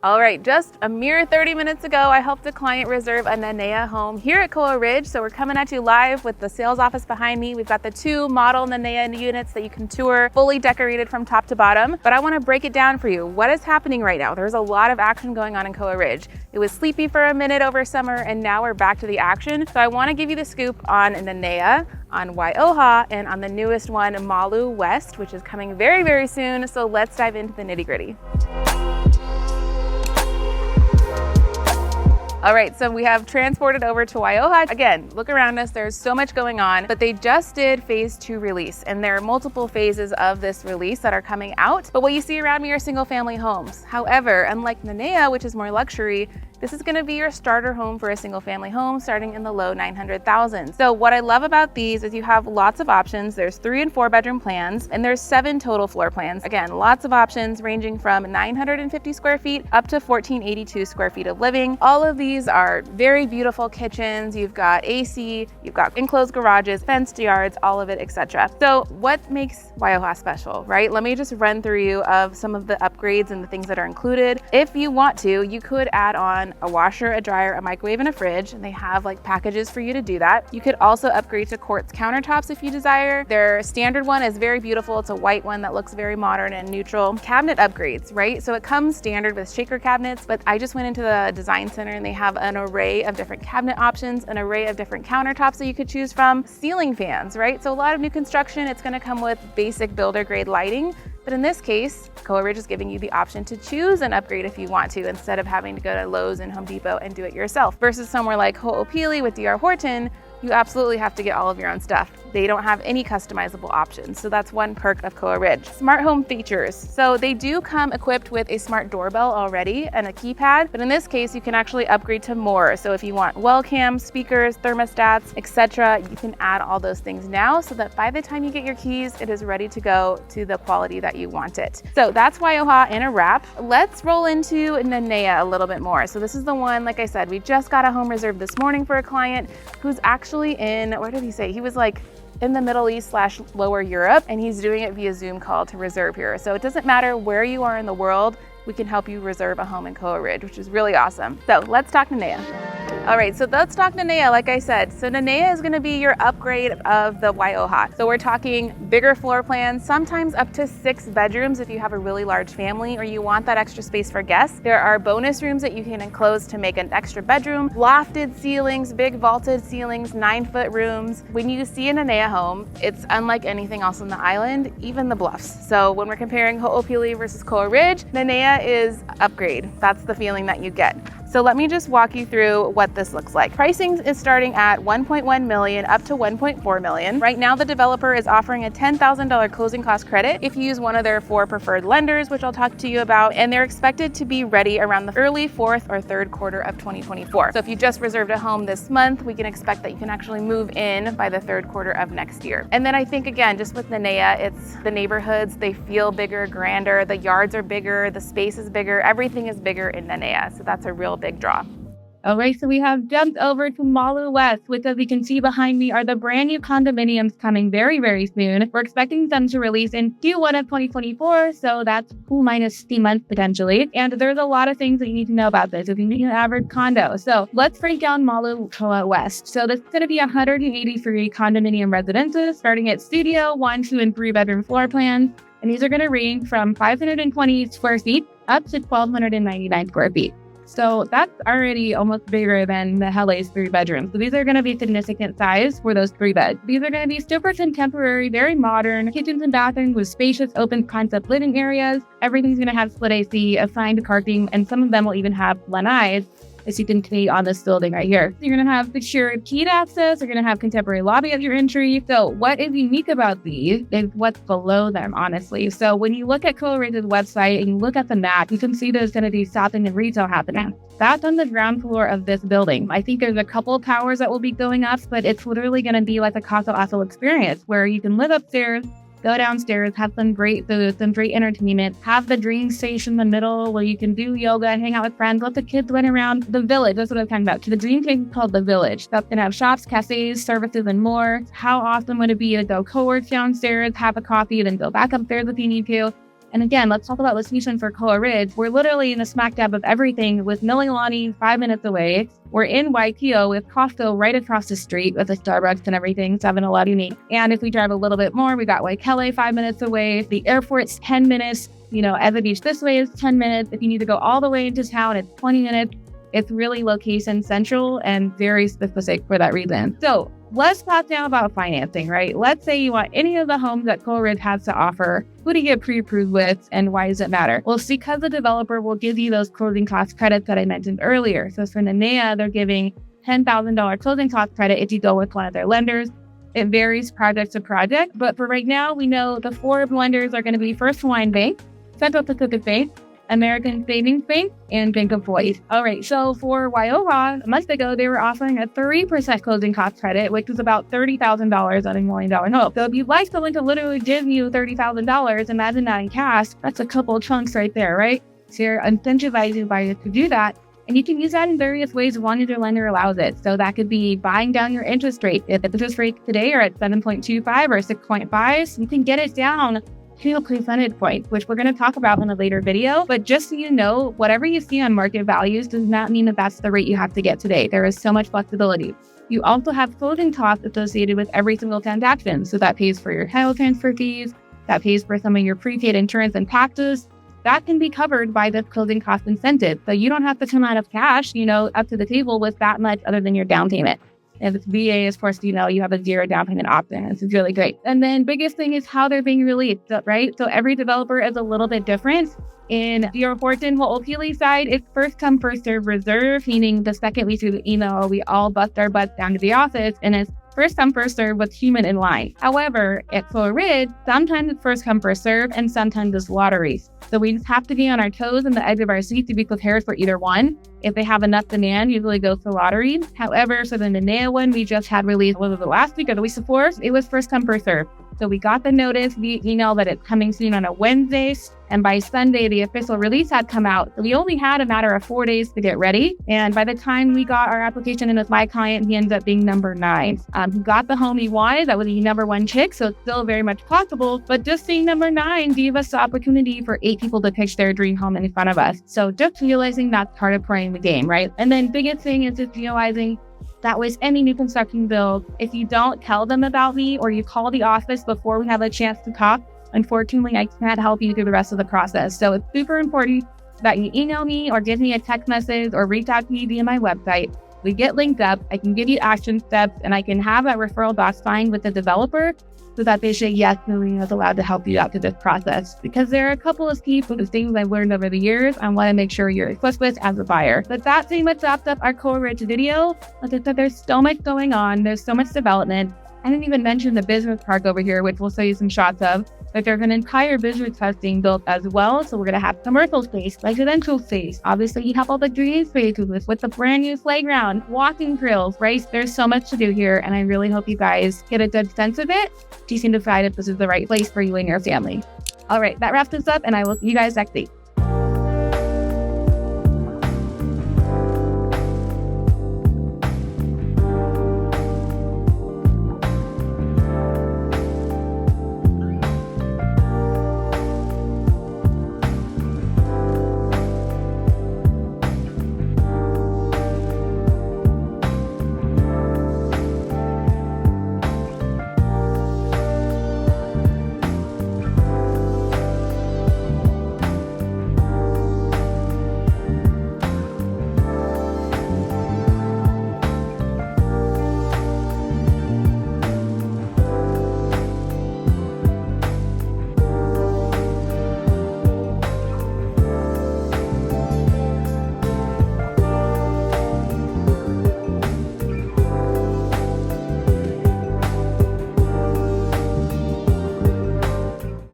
All right, just a mere 30 minutes ago, I helped a client reserve a Nanea home here at Koa Ridge. So we're coming at you live with the sales office behind me. We've got the 2 model Nanea units that you can tour, fully decorated from top to bottom. But I want to break it down for you. What is happening right now? There's a lot of action going on in Koa Ridge. It was sleepy for a minute over summer, and now we're back to the action. So I want to give you the scoop on Nanea, on Waioha, and on the newest one, Malu West, which is coming very, very soon. So let's dive into the nitty-gritty. All right, so we have transported over to Waioha. Again, look around us, there's so much going on, but they just did phase 2 release, and there are multiple phases of this release that are coming out. But what you see around me are single family homes. However, unlike Nanea, which is more luxury, this is gonna be your starter home for a single family home starting in the low 900,000. So what I love about these is you have lots of options. There's 3 and 4 bedroom plans, and there's 7 total floor plans. Again, lots of options ranging from 950 square feet up to 1482 square feet of living. All of these are very beautiful kitchens. You've got AC, you've got enclosed garages, fenced yards, all of it, etc. So what makes Waioha special, right? Let me just run through you of some of the upgrades and the things that are included. If you want to, you could add on a washer, a dryer, a microwave, and a fridge, and they have like packages for you to do that. You could also upgrade to quartz countertops if you desire. Their standard one is very beautiful. It's a white one that looks very modern and neutral. Cabinet upgrades, right? So it comes standard with shaker cabinets, but I just went into the design center and they have an array of different cabinet options, an array of different countertops that you could choose from. Ceiling fans, right? So a lot of new construction, it's gonna come with basic builder grade lighting. But in this case, Koa Ridge is giving you the option to choose an upgrade if you want to, instead of having to go to Lowe's and Home Depot and do it yourself. Versus somewhere like Ho'opili with D.R. Horton, you absolutely have to get all of your own stuff. They don't have any customizable options. So that's one perk of Koa Ridge. Smart home features. So they do come equipped with a smart doorbell already and a keypad, but in this case, you can actually upgrade to more. So if you want well cams, speakers, thermostats, etc., you can add all those things now so that by the time you get your keys, it is ready to go to the quality that you want it. So that's Waioha in a wrap. Let's roll into Nanea a little bit more. So this is the one, like I said, we just got a home reserved this morning for a client who's actually in, where did he say? He was like in the Middle East / lower Europe, and he's doing it via Zoom call to reserve here. So it doesn't matter where you are in the world, we can help you reserve a home in Koa Ridge, which is really awesome. So let's talk Nanea. All right, so let's talk Nanea, like I said. So Nanea is gonna be your upgrade of the Waioha. So we're talking bigger floor plans, sometimes up to 6 bedrooms if you have a really large family or you want that extra space for guests. There are bonus rooms that you can enclose to make an extra bedroom, lofted ceilings, big vaulted ceilings, 9-foot rooms. When you see a Nanea home, it's unlike anything else on the island, even the bluffs. So when we're comparing Ho'opili versus Koa Ridge, Nanea is upgrade. That's the feeling that you get. So let me just walk you through what this looks like. Pricing is starting at $1.1 million up to $1.4 million. Right now, the developer is offering a $10,000 closing cost credit if you use one of their 4 preferred lenders, which I'll talk to you about, and they're expected to be ready around the early 4th or 3rd quarter of 2024. So if you just reserved a home this month, we can expect that you can actually move in by the 3rd quarter of next year. And then I think, again, just with Nanea, it's the neighborhoods, they feel bigger, grander, the yards are bigger, the space is bigger, everything is bigger in Nanea. So that's a real big draw. All right, so we have jumped over to Malu West, which, as you can see behind me, are the brand new condominiums coming very, very soon. We're expecting them to release in Q1 of 2024, so that's minus 3 months potentially. And there's a lot of things that you need to know about this if you need an average condo. So let's break down Malu West. So this is going to be 183 condominium residences, starting at studio, 1, 2, and 3 bedroom floor plans. And these are going to range from 520 square feet up to 1,299 square feet. So that's already almost bigger than the LA's 3 bedrooms. So these are going to be significant size for those 3 beds. These are going to be super contemporary, very modern, kitchens and bathrooms with spacious open concept living areas. Everything's going to have split AC, assigned parking, and some of them will even have lanais, as you can see on this building right here. So you're going to have secured keyed access. You're going to have contemporary lobby at your entry. So what is unique about these is what's below them, honestly. So when you look at Koa Ridge's website and you look at the map, you can see there's going to be shopping and retail happening. That's on the ground floor of this building. I think there's a couple of towers that will be going up, but it's literally going to be like a Castle Cooke experience where you can live upstairs, go downstairs, have some great food, some great entertainment, have the dream station in the middle where you can do yoga, hang out with friends, let the kids run around the village. That's what I'm talking about. So the dream station is called the Village. That's going to have shops, cafes, services, and more. How awesome would it be to go co-work downstairs, have a coffee, then go back upstairs if you need to? And again, let's talk about location for Koa Ridge. We're literally in the smack dab of everything with Mililani 5 minutes away. We're in Waikio with Costco right across the street with a Starbucks and everything, 7-Eleven. And if we drive a little bit more, we got Waikele 5 minutes away. The airport's 10 minutes. Eza Beach this way is 10 minutes. If you need to go all the way into town, it's 20 minutes. It's really location central and very specific for that reason. So let's talk now about financing, right? Let's say you want any of the homes that Koa Ridge has to offer. Who do you get pre-approved with and why does it matter? Well, it's because the developer will give you those closing cost credits that I mentioned earlier. So for Nanea, they're giving $10,000 closing cost credit if you go with one of their lenders. It varies project to project, but for right now, we know the 4 lenders are going to be First Hawaiian Bank, Central Pacific Bank, American Savings Bank, and Bank of Hawaii. All right, so for Waioha, a month ago, they were offering a 3% closing cost credit, which is about $30,000 on a $1 million home. So if you'd like someone to literally give you $30,000, imagine that in cash, that's a couple chunks right there, right? So you're incentivizing buyers to do that. And you can use that in various ways as long as your lender allows it. So that could be buying down your interest rate. If the interest rates today are at 7.25 or 6.5, you can get it down to a percentage point, which we're going to talk about in a later video. But just so you know, whatever you see on market values does not mean that that's the rate you have to get today. There is so much flexibility. You also have closing costs associated with every single transaction. So that pays for your title transfer fees, that pays for some of your prepaid insurance and taxes. That can be covered by the closing cost incentive. So you don't have to come out of cash, up to the table with that much other than your down payment. And if it's VA, of course, you have a 0 down payment option. This is really great. And then biggest thing is how they're being released, right? So every developer is a little bit different. In D.R. Horton, Ho'opili side, it's first come, first serve reserve, meaning the second we see the email, we all bust our butts down to the office, and it's first come, first serve with human in line. However, at Koa Ridge, sometimes it's first come, first serve, and sometimes it's lotteries. So we just have to be on our toes and the edge of our seat to be prepared for either one. If they have enough demand, usually goes to lottery. However, so the Nanea one we just had released, was it last week or the week before? It was first come, first serve. So we got the notice via email that it's coming soon on a Wednesday, and by Sunday, the official release had come out. So we only had a matter of 4 days to get ready. And by the time we got our application in with my client, he ended up being number 9. He got the home he wanted. That was the number 1 chick, so it's still very much possible. But just being number 9 gave us the opportunity for 8 people to pitch their dream home in front of us. So just realizing that's part of playing the game, right? And then biggest thing is just realizing that with any new construction build, if you don't tell them about me or you call the office before we have a chance to talk, unfortunately, I can't help you through the rest of the process. So it's super important that you email me or give me a text message or reach out to me via my website. We get linked up. I can give you action steps and I can have that referral doc signed with the developer so that they say, yes, Malu is allowed to help you out through this process. Because there are a couple of key things I've learned over the years. I want to make sure you're equipped with as a buyer. But that pretty much wraps up our Koa Ridge video. Like I said, there's so much going on. There's so much development. I didn't even mention the business park over here, which we'll show you some shots of. But there's an entire business house being built as well. So we're going to have commercial space, residential space. Obviously, you have all the green spaces with the brand new playground, walking trails, right? There's so much to do here. And I really hope you guys get a good sense of it. You can decide if this is the right place for you and your family. All right, that wraps us up and I will see you guys next week.